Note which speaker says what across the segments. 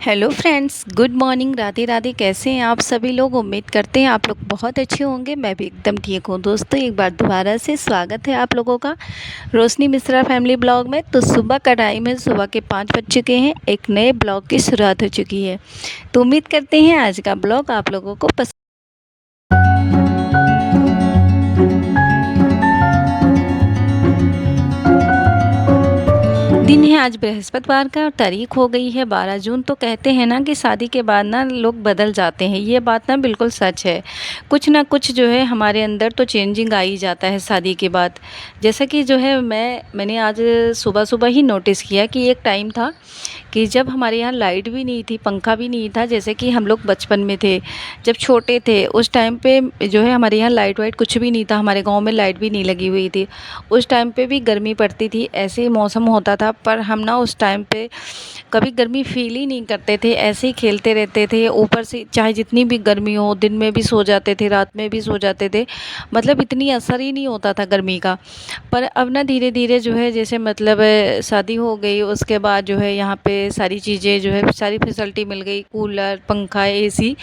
Speaker 1: Hello friends, good morning. Radhe Radhe. कैसे हैं आप सभी लोग? उम्मीद करते हैं आप लोग बहुत अच्छे होंगे। मैं भी एकदम ठीक हूँ। दोस्तों, एक बार दोबारा से स्वागत है आप लोगों का रोशनी मिश्रा फैमिली ब्लॉग में। तो सुबह का टाइम है, सुबह के 5 बज चुके हैं। एक नए ब्लॉग की शुरुआत हो चुकी है। तो उम्मीद करते हैं आज का ब्लॉग आप लोगों को पसंद। दिन है आज बृहस्पतिवार का और तारीख हो गई है 12 जून। तो कहते हैं ना कि शादी के बाद ना लोग बदल जाते हैं। ये बात ना बिल्कुल सच है। कुछ ना कुछ जो है हमारे अंदर तो चेंजिंग आ ही जाता है शादी के बाद। जैसा कि जो है मैंने आज सुबह सुबह ही नोटिस किया कि एक टाइम था कि जब हमारे यहाँ लाइट भी नहीं थी, पंखा भी नहीं था। जैसे कि हम लोग बचपन में थे, जब छोटे थे, उस टाइम पे जो है हमारे यहाँ लाइट वाइट कुछ भी नहीं था। हमारे गांव में लाइट भी नहीं लगी हुई थी। उस टाइम पे भी गर्मी पड़ती थी, ऐसे ही मौसम होता था। पर हम ना उस टाइम पे कभी गर्मी फील ही नहीं करते थे, ऐसे ही खेलते रहते थे। ऊपर से चाहे जितनी भी गर्मी हो, दिन में भी सो जाते थे, रात में भी सो जाते थे। मतलब इतनी असर ही नहीं होता था गर्मी का। पर अब ना धीरे धीरे जो है जैसे मतलब शादी हो गई, उसके बाद जो है यहाँ पे सारी चीज़ें जो है सारी फैसिलिटी मिल गई, कूलर, पंखा, एसी।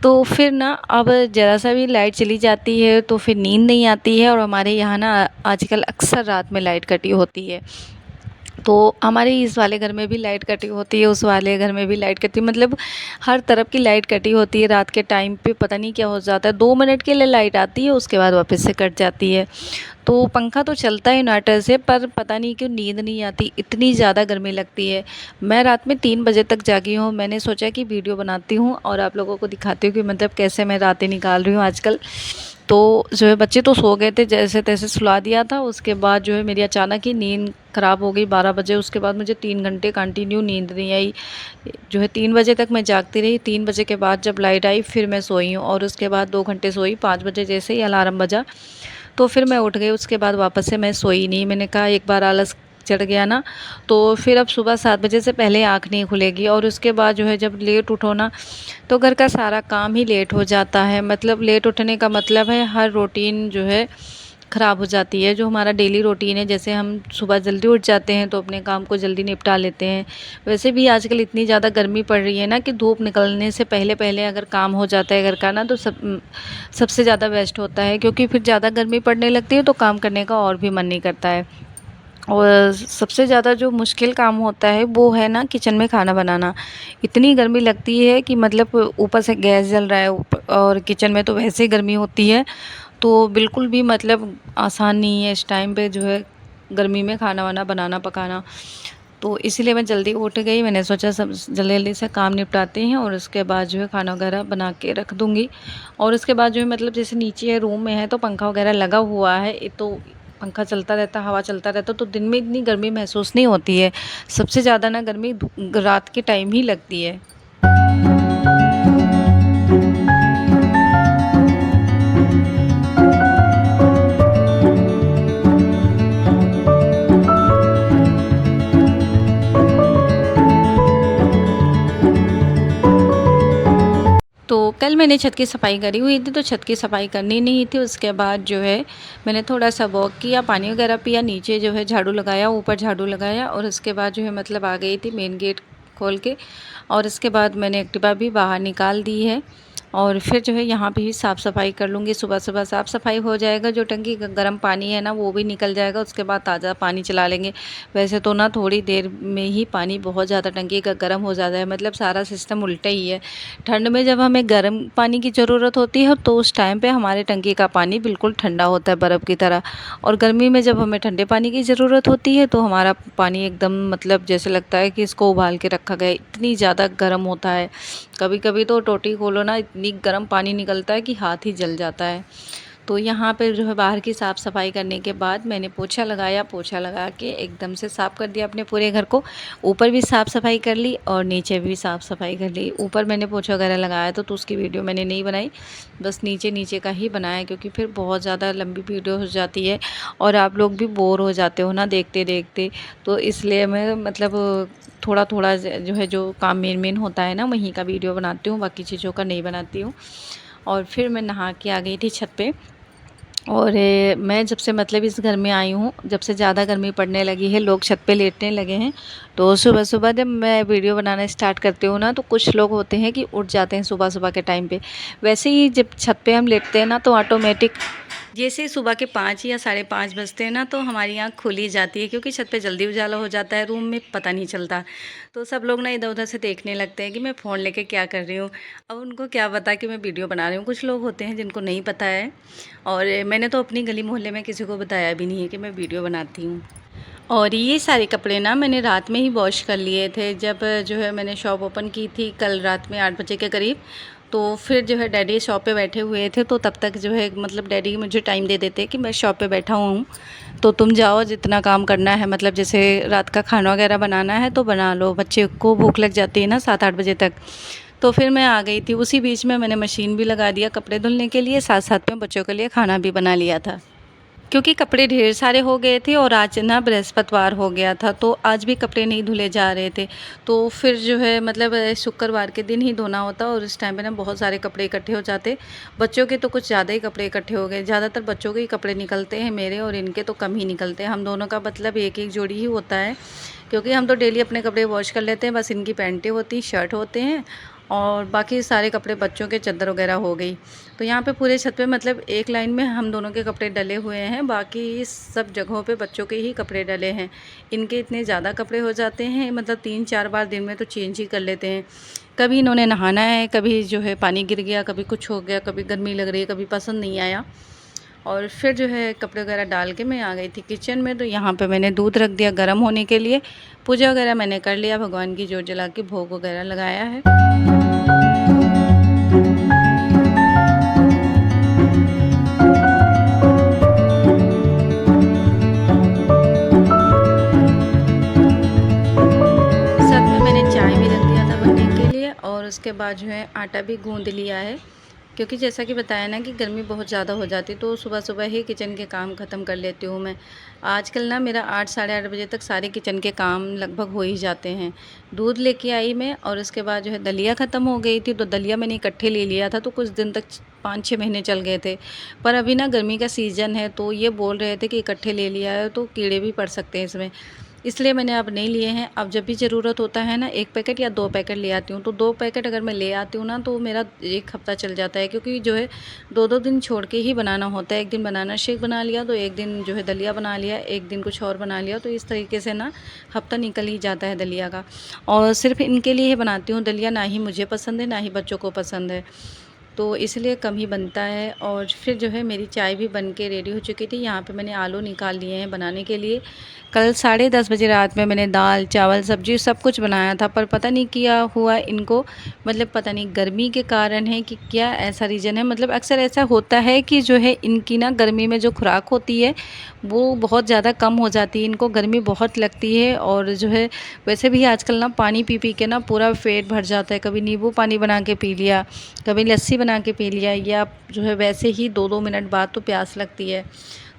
Speaker 1: तो फिर ना अब ज़रा सा भी लाइट चली जाती है तो फिर नींद नहीं आती है। और हमारे यहाँ ना आजकल अक्सर रात में लाइट कटी होती है। तो हमारे इस वाले घर में भी लाइट कटी होती है, उस वाले घर में भी लाइट कटी, मतलब हर तरफ की लाइट कटी होती है। रात के टाइम पे पता नहीं क्या हो जाता है, 2 मिनट के लिए लाइट आती है, उसके बाद वापस से कट जाती है। तो पंखा तो चलता है इन्वर्टर से, पर पता नहीं क्यों नींद नहीं आती, इतनी ज़्यादा गर्मी लगती है। मैं रात में 3 बजे तक जागी हूँ। मैंने सोचा कि वीडियो बनाती हूँ और आप लोगों को दिखाती हूँ कि मतलब कैसे मैं रातें निकाल रही हूँ आजकल। तो जो है बच्चे तो सो गए थे, जैसे तैसे सुला दिया था। उसके बाद जो है मेरी अचानक ही नींद ख़राब हो गई 12 बजे। उसके बाद मुझे 3 घंटे कंटिन्यू नींद नहीं आई। जो है 3 बजे तक मैं जागती रही। 3 बजे के बाद जब लाइट आई फिर मैं सोई हूँ, और उसके बाद 2 घंटे सोई। 5 बजे जैसे ही अलार्म बजा तो फिर मैं उठ गई। उसके बाद वापस से मैं सोई नहीं। मैंने कहा एक बार आलस चढ़ गया ना, तो फिर अब सुबह 7 बजे से पहले आँख नहीं खुलेगी। और उसके बाद जो है जब लेट उठो ना, तो घर का सारा काम ही लेट हो जाता है। मतलब लेट उठने का मतलब है हर रूटीन जो है ख़राब हो जाती है। जो हमारा डेली रूटीन है, जैसे हम सुबह जल्दी उठ जाते हैं तो अपने काम को जल्दी निपटा लेते हैं। वैसे भी आजकल इतनी ज़्यादा गर्मी पड़ रही है ना कि धूप निकलने से पहले पहले अगर काम हो जाता है घर का ना, तो सबसे ज़्यादा बेस्ट होता है। क्योंकि फिर ज़्यादा गर्मी पड़ने लगती है तो काम करने का और भी मन नहीं करता है। और सबसे ज़्यादा जो मुश्किल काम होता है वो है ना किचन में खाना बनाना। इतनी गर्मी लगती है कि मतलब ऊपर से गैस जल रहा है, और किचन में तो वैसे ही गर्मी होती है। तो बिल्कुल भी मतलब आसान नहीं है इस टाइम पे जो है गर्मी में खाना वाना बनाना पकाना। तो इसीलिए मैं जल्दी उठ गई। मैंने सोचा सब जल्दी जल्दी से काम निपटाते हैं और उसके बाद जो है खाना वगैरह बना के रख दूँगी। और उसके बाद जो है मतलब जैसे नीचे रूम में है तो पंखा वगैरह लगा हुआ है, तो पंखा चलता रहता, हवा चलता रहता, तो दिन में इतनी गर्मी महसूस नहीं होती है। सबसे ज़्यादा ना गर्मी रात के टाइम ही लगती है। तो कल मैंने छत की सफाई करी हुई थी, तो छत की सफाई करनी नहीं थी। उसके बाद जो है मैंने थोड़ा सा वॉक किया, पानी वगैरह पिया, नीचे जो है झाड़ू लगाया, ऊपर झाड़ू लगाया। और उसके बाद जो है मतलब आ गई थी मेन गेट खोल के। और इसके बाद मैंने एक्टिवा भी बाहर निकाल दी है। और फिर जो है यहाँ पे भी साफ़ सफाई कर लूँगी। सुबह सुबह साफ़ सफाई हो जाएगा, जो टंकी का गर्म पानी है ना वो भी निकल जाएगा। उसके बाद ताज़ा पानी चला लेंगे। वैसे तो ना थोड़ी देर में ही पानी बहुत ज़्यादा टंकी का गर्म हो जाता है, मतलब सारा सिस्टम उल्टा ही है। ठंड में जब हमें गर्म पानी की ज़रूरत होती है तो उस टाइम पे हमारे टंकी का पानी बिल्कुल ठंडा होता है, बर्फ़ की तरह। और गर्मी में जब हमें ठंडे पानी की ज़रूरत होती है तो हमारा पानी एकदम मतलब जैसे लगता है कि इसको उबाल के रखा गया है, इतनी ज़्यादा गर्म होता है। कभी कभी तो टोटी खोलो ना, इतनी गर्म पानी निकलता है कि हाथ ही जल जाता है। तो यहाँ पे जो है बाहर की साफ़ सफाई करने के बाद मैंने पोछा लगाया। पोछा लगा के एकदम से साफ़ कर दिया अपने पूरे घर को। ऊपर भी साफ़ सफाई कर ली और नीचे भी साफ़ सफाई कर ली। ऊपर मैंने पोछा वगैरह लगाया तो उसकी वीडियो मैंने नहीं बनाई, बस नीचे नीचे का ही बनाया, क्योंकि फिर बहुत ज़्यादा लंबी वीडियो हो जाती है और आप लोग भी बोर हो जाते हो ना देखते देखते। तो इसलिए मैं मतलब थोड़ा थोड़ा जो है जो काम मेन मेन होता है ना वहीं का वीडियो बनाती हूँ, बाकी चीज़ों का नहीं बनाती हूँ। और फिर मैं नहा के आ गई थी छत पे। और मैं जब से मतलब इस घर में आई हूँ, जब से ज़्यादा गर्मी पड़ने लगी है, लोग छत पे लेटने लगे हैं, तो सुबह-सुबह जब मैं वीडियो बनाना स्टार्ट करती हूँ ना, तो कुछ लोग होते हैं कि उठ जाते हैं सुबह-सुबह के टाइम पे। वैसे ही जब छत पे हम लेटते हैं ना, तो ऑटोमेटिक जैसे ही सुबह के 5 या साढ़े 5 बजते हैं ना, तो हमारी आँख खुल ही जाती है, क्योंकि छत पे जल्दी उजाला हो जाता है, रूम में पता नहीं चलता। तो सब लोग ना इधर-उधर से देखने लगते हैं कि मैं फ़ोन लेके क्या कर रही हूँ। अब उनको क्या पता कि मैं वीडियो बना रही हूँ। कुछ लोग होते हैं जिनको नहीं पता है, और मैंने तो अपनी गली मोहल्ले में किसी को बताया भी नहीं है कि मैं वीडियो बनाती हूँ। और ये सारे कपड़े ना मैंने रात में ही वॉश कर लिए थे, जब जो है मैंने शॉप ओपन की थी कल रात में 8 बजे के करीब। तो फिर जो है डैडी शॉप पे बैठे हुए थे, तो तब तक जो है मतलब डैडी मुझे टाइम दे देते कि मैं शॉप पे बैठा हूँ, तो तुम जाओ जितना काम करना है, मतलब जैसे रात का खाना वगैरह बनाना है तो बना लो, बच्चे को भूख लग जाती है ना 7-8 बजे तक। तो फिर मैं आ गई थी, उसी बीच में मैंने मशीन भी लगा दिया कपड़े धुलने के लिए, साथ-साथ में बच्चों के लिए खाना भी बना लिया था। क्योंकि कपड़े ढेर सारे हो गए थे और आज ना बृहस्पतिवार हो गया था, तो आज भी कपड़े नहीं धुले जा रहे थे। तो फिर जो है मतलब शुक्रवार के दिन ही धोना होता और उस टाइम पे ना बहुत सारे कपड़े इकट्ठे हो जाते। बच्चों के तो कुछ ज़्यादा ही कपड़े इकट्ठे हो गए, ज़्यादातर बच्चों के ही कपड़े निकलते हैं मेरे, और इनके तो कम ही निकलते हैं। हम दोनों का मतलब एक-एक जोड़ी ही होता है, क्योंकि हम तो डेली अपने कपड़े वॉश कर लेते हैं, बस इनकी पैंटें होती, शर्ट होते हैं, और बाकी सारे कपड़े बच्चों के चद्दर वगैरह हो गई। तो यहाँ पे पूरे छत पे मतलब एक लाइन में हम दोनों के कपड़े डले हुए हैं, बाकी सब जगहों पे बच्चों के ही कपड़े डले हैं। इनके इतने ज़्यादा कपड़े हो जाते हैं, मतलब 3-4 बार दिन में तो चेंज ही कर लेते हैं। कभी इन्होंने नहाना है, कभी जो है पानी गिर गया, कभी कुछ हो गया, कभी गर्मी लग रही है, कभी पसंद नहीं आया। और फिर जो है कपड़े वगैरह डाल के मैं आ गई थी किचन में, तो यहाँ पे मैंने दूध रख दिया गर्म होने के लिए। पूजा वगैरह मैंने कर लिया, भगवान की जोत जला के भोग वगैरह लगाया है। साथ में मैंने चाय भी रख दिया था बनने के लिए, और उसके बाद जो है आटा भी गूँध लिया है, क्योंकि जैसा कि बताया ना कि गर्मी बहुत ज़्यादा हो जाती है, तो सुबह-सुबह ही किचन के काम ख़त्म कर लेती हूँ मैं। आजकल ना मेरा 8 साढ़े 8 बजे तक सारे किचन के काम लगभग हो ही जाते हैं। दूध लेके आई मैं, और उसके बाद जो है दलिया ख़त्म हो गई थी, तो दलिया मैंने इकट्ठे ले लिया था, तो कुछ दिन तक 5-6 महीने चल गए थे। पर अभी ना गर्मी का सीज़न है, तो ये बोल रहे थे कि इकट्ठे ले लिया है तो कीड़े भी पड़ सकते हैं इसमें। इसलिए मैंने अब नहीं लिए हैं। अब जब भी ज़रूरत होता है ना, 1 पैकेट या 2 पैकेट ले आती हूँ। तो 2 पैकेट अगर मैं ले आती हूँ ना, तो मेरा 1 हफ़्ता चल जाता है, क्योंकि जो है 2-2 दिन छोड़ के ही बनाना होता है। एक दिन बनाना शेक बना लिया, तो एक दिन जो है दलिया बना लिया, एक दिन कुछ और बना लिया। तो इस तरीके से ना हफ़्ता निकल ही जाता है दलिया का। और सिर्फ़ इनके लिए ही बनाती हूँ दलिया, ना ही मुझे पसंद है, ना ही बच्चों को पसंद है। तो इसलिए कम ही बनता है। और फिर जो है मेरी चाय भी बन के रेडी हो चुकी थी। यहाँ पे मैंने आलू निकाल लिए हैं बनाने के लिए। कल 10:30 बजे रात में मैंने दाल, चावल, सब्ज़ी सब कुछ बनाया था, पर पता नहीं क्या हुआ इनको, मतलब पता नहीं गर्मी के कारण है कि क्या ऐसा रीज़न है। मतलब अक्सर ऐसा होता है कि जो है इनकी ना गर्मी में जो खुराक होती है, वो बहुत ज़्यादा कम हो जाती है, इनको गर्मी बहुत लगती है। और जो है वैसे भी आजकल ना पानी पी-पी के ना पूरा पेट भर जाता है। कभी नींबू पानी बना के पी लिया, कभी लस्सी बना के पी लिया, या जो है वैसे ही 2-2 मिनट बाद तो प्यास लगती है।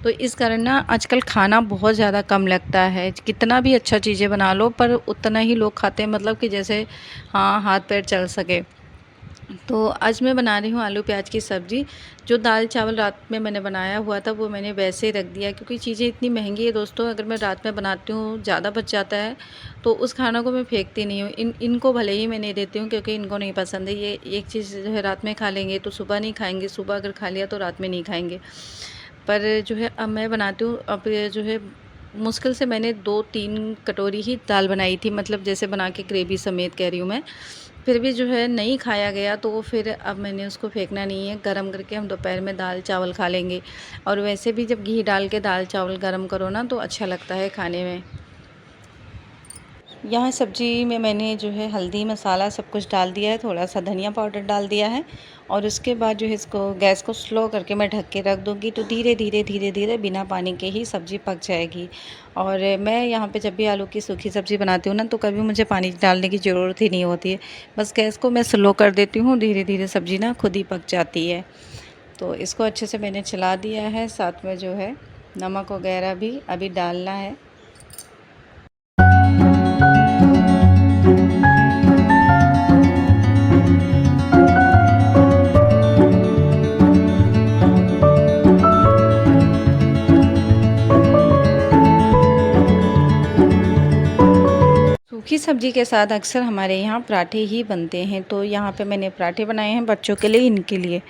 Speaker 1: तो इस कारण ना आजकल खाना बहुत ज़्यादा कम लगता है। कितना भी अच्छा चीज़ें बना लो, पर उतना ही लोग खाते हैं, मतलब कि जैसे हाँ, हाथ-पैर चल सके। तो आज मैं बना रही हूँ आलू प्याज की सब्ज़ी। जो दाल चावल रात में मैंने बनाया हुआ था, वो मैंने वैसे ही रख दिया, क्योंकि चीज़ें इतनी महँगी है दोस्तों, अगर मैं रात में बनाती हूँ ज़्यादा बच जाता है, तो उस खाना को मैं फेंकती नहीं हूँ। इनको भले ही मैं नहीं देती हूँ, क्योंकि इनको नहीं पसंद है। ये एक चीज़ जो है रात में खा लेंगे तो सुबह नहीं खाएँगे, सुबह अगर खा लिया तो रात में नहीं खाएँगे। पर जो है अब मैं बनाती हूँ, अब ये जो है मुश्किल से मैंने 2-3 कटोरी ही दाल बनाई थी, मतलब जैसे बना के ग्रेवी समेत कह रही हूँ मैं। फिर भी जो है नहीं खाया गया, तो फिर अब मैंने उसको फेंकना नहीं है, गरम करके हम दोपहर में दाल चावल खा लेंगे। और वैसे भी जब घी डाल के दाल चावल गरम करो ना, तो अच्छा लगता है खाने में। यहाँ सब्ज़ी में मैंने जो है हल्दी मसाला सब कुछ डाल दिया है, थोड़ा सा धनिया पाउडर डाल दिया है, और उसके बाद जो है इसको गैस को स्लो करके मैं ढक के रख दूँगी, तो धीरे-धीरे बिना पानी के ही सब्ज़ी पक जाएगी। और मैं यहाँ पे जब भी आलू की सूखी सब्ज़ी बनाती हूँ ना, तो कभी मुझे पानी डालने की ज़रूरत ही नहीं होती है। बस गैस को मैं स्लो कर देती हूँ, धीरे-धीरे सब्ज़ी ना खुद ही पक जाती है। तो इसको अच्छे से मैंने चला दिया है, साथ में जो है नमक वगैरह भी अभी डालना है। सब्ज़ी के साथ अक्सर हमारे यहाँ पराठे ही बनते हैं, तो यहाँ पे मैंने पराठे बनाए हैं बच्चों के लिए, इनके लिए,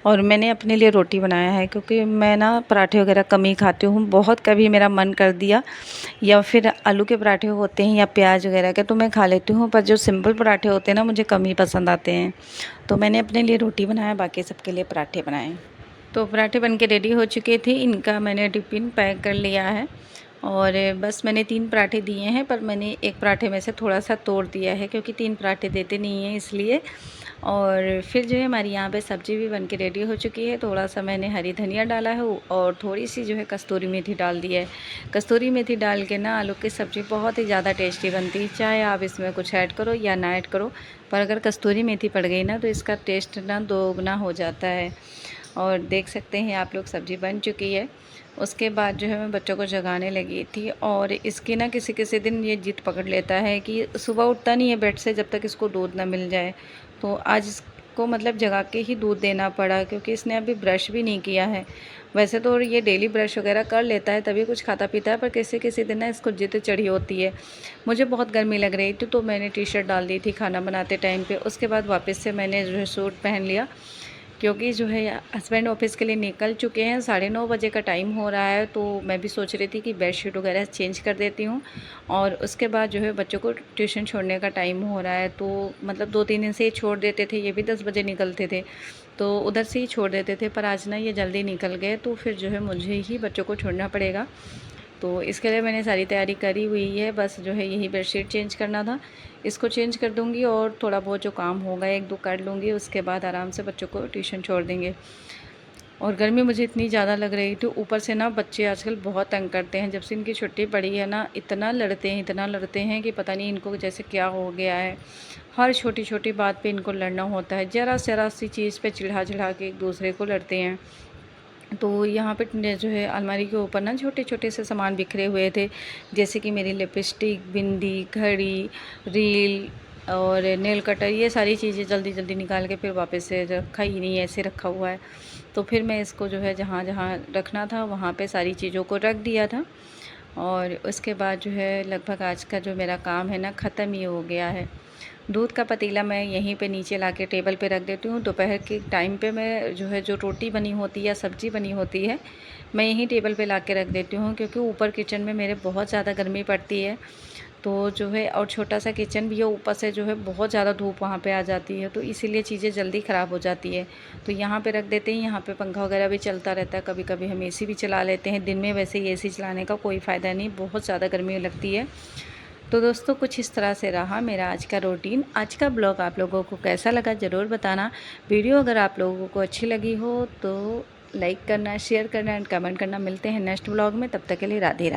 Speaker 1: और मैंने अपने लिए रोटी बनाया है क्योंकि मैं ना पराठे वगैरह कम ही खाती हूँ। बहुत कभी मेरा मन कर दिया या फिर आलू के पराठे होते हैं या प्याज वगैरह के तो मैं खा लेती हूँ, पर जो सिंपल पराठे होते हैं ना मुझे कम ही पसंद आते हैं। तो मैंने अपने लिए रोटी बनाया, बाकी सबके लिए पराठे बनाए। तो पराठे बन के रेडी हो चुके थे, इनका मैंने टिफ़िन पैक कर लिया है और बस मैंने 3 पराठे दिए हैं, पर मैंने एक पराठे में से थोड़ा-सा तोड़ दिया है क्योंकि 3 पराठे देते नहीं हैं इसलिए। और फिर जो है हमारी यहाँ पे सब्ज़ी भी बन के रेडी हो चुकी है। थोड़ा-सा मैंने हरी धनिया डाला है और थोड़ी-सी जो है कस्तूरी मेथी डाल दी है। कस्तूरी मेथी डाल के ना आलू की सब्ज़ी बहुत ही ज़्यादा टेस्टी बनती है, चाहे आप इसमें कुछ ऐड करो या ना ऐड करो, पर अगर कस्तूरी मेथी पड़ गई ना तो इसका टेस्ट ना दोगुना हो जाता है। और देख सकते हैं आप लोग सब्ज़ी बन चुकी है। उसके बाद जो है मैं बच्चों को जगाने लगी थी और इसकी ना किसी-किसी दिन ये ज़िद पकड़ लेता है कि सुबह उठता नहीं है बेड से जब तक इसको दूध ना मिल जाए। तो आज इसको मतलब जगा के ही दूध देना पड़ा क्योंकि इसने अभी ब्रश भी नहीं किया है। वैसे तो ये डेली ब्रश वगैरह कर लेता है तभी कुछ खाता पीता है, पर किसी-किसी दिन ना इसको ज़िद चढ़ी होती है। मुझे बहुत गर्मी लग रही थी तो मैंने टी-शर्ट डाल दी थी खाना बनाते टाइम पे। उसके बाद वापस से मैंने जो है सूट पहन लिया क्योंकि जो है हस्बैंड ऑफिस के लिए निकल चुके हैं, 9:30 बजे का टाइम हो रहा है, तो मैं भी सोच रही थी कि बेडशीट वगैरह चेंज कर देती हूँ। और उसके बाद जो है बच्चों को ट्यूशन छोड़ने का टाइम हो रहा है, तो मतलब 2-3 दिन से ही छोड़ देते थे, ये भी 10 बजे निकलते थे, तो उधर से ही छोड़ देते थे, पर आज ना ये जल्दी निकल गए तो फिर जो है मुझे ही बच्चों को छोड़ना पड़ेगा। तो इसके लिए मैंने सारी तैयारी करी हुई है, बस जो है यही बेडशीट चेंज करना था, इसको चेंज कर दूँगी और थोड़ा बहुत जो काम होगा 1-2 कर लूँगी, उसके बाद आराम से बच्चों को ट्यूशन छोड़ देंगे। और गर्मी मुझे इतनी ज़्यादा लग रही थी, ऊपर से ना बच्चे आजकल बहुत तंग करते हैं, जब से इनकी छुट्टी पड़ी है ना इतना लड़ते हैं कि पता नहीं इनको जैसे क्या हो गया है। हर छोटी-छोटी बात पे इनको लड़ना होता है, ज़रा सी चीज़ पे चिढ़ा-चिढ़ा के एक दूसरे को लड़ते हैं। तो यहाँ पे जो है अलमारी के ऊपर ना छोटे-छोटे से सामान बिखरे हुए थे, जैसे कि मेरी लिपस्टिक, बिंदी, घड़ी, रील और नेल कटर, ये सारी चीज़ें जल्दी-जल्दी निकाल के फिर वापस से रखा ही नहीं, ऐसे रखा हुआ है। तो फिर मैं इसको जो है जहाँ-जहाँ रखना था वहाँ पे सारी चीज़ों को रख दिया था और उसके बाद जो है लगभग आज का जो मेरा काम है ना ख़त्म ही हो गया है। दूध का पतीला मैं यहीं पे नीचे लाके टेबल पे रख देती हूँ। दोपहर के टाइम पे मैं जो है जो रोटी बनी होती है या सब्ज़ी बनी होती है, मैं यहीं टेबल पे लाके रख देती हूँ क्योंकि ऊपर किचन में मेरे बहुत ज़्यादा गर्मी पड़ती है। तो जो है और छोटा-सा किचन भी है, ऊपर से जो है बहुत ज़्यादा धूप वहाँ पे आ जाती है, तो इसीलिए चीज़ें जल्दी ख़राब हो जाती है। तो यहाँ पे रख देते हैं, यहाँ पे पंखा वगैरह भी चलता रहता है, कभी-कभी हम एसी भी चला लेते हैं। दिन में वैसे ही एसी चलाने का कोई फ़ायदा नहीं, बहुत ज़्यादा गर्मी लगती है। तो दोस्तों कुछ इस तरह से रहा मेरा आज का रूटीन। आज का ब्लॉग आप लोगों को कैसा लगा ज़रूर बताना। वीडियो अगर आप लोगों को अच्छी लगी हो तो लाइक करना, शेयर करना एंड कमेंट करना। मिलते हैं नेक्स्ट ब्लॉग में, तब तक के लिए राधे राधे।